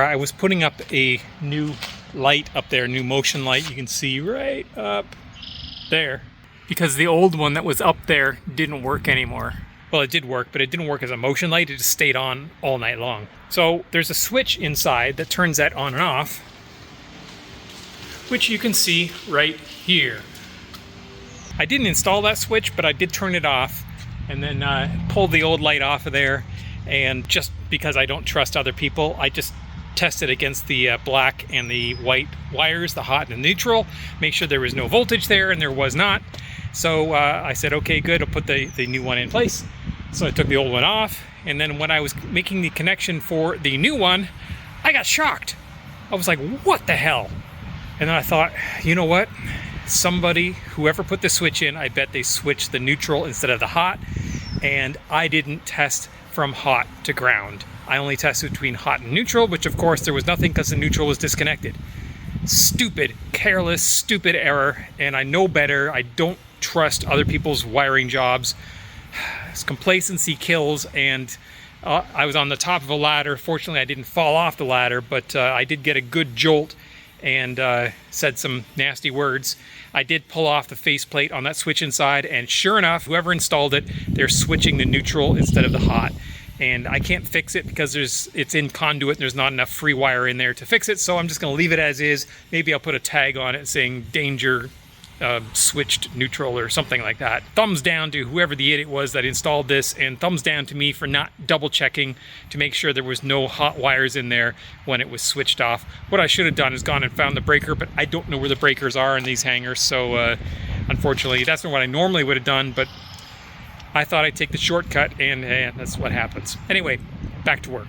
I was putting up a new light up there, new motion light. You can see right up there. Because the old one that was up there didn't work anymore. Well, it did work, but it didn't work as a motion light. It just stayed on all night long. So there's a switch inside that turns that on and off, which you can see right here. I didn't install that switch, but I did turn it off and then pulled the old light off of there. And just because I don't trust other people, I just tested against the black and the white wires, the hot and the neutral, make sure there was no voltage there, and there was not. So I said, okay, good, I'll put the new one in place. So I took the old one off, and then when I was making the connection for the new one, I got shocked. I was like, what the hell? And then I thought, you know what? Somebody, whoever put the switch in, I bet they switched the neutral instead of the hot, and I didn't test from hot to ground. I only tested between hot and neutral, which of course there was nothing because the neutral was disconnected. Stupid, careless, stupid error, and I know better. I don't trust other people's wiring jobs. Complacency kills, and I was on the top of a ladder. Fortunately, I didn't fall off the ladder, but I did get a good jolt and said some nasty words. I did pull off the faceplate on that switch inside, and sure enough, whoever installed it, they're switching the neutral instead of the hot. And I can't fix it because it's in conduit and there's not enough free wire in there to fix it, so I'm just going to leave it as is. Maybe I'll put a tag on it saying danger, switched neutral or something like that. Thumbs down to whoever the idiot was that installed this, and thumbs down to me for not double checking to make sure there was no hot wires in there when it was switched off. What I should have done is gone and found the breaker, but I don't know where the breakers are in these hangars, so unfortunately that's not what I normally would have done, but I thought I'd take the shortcut, and that's what happens. Anyway, back to work.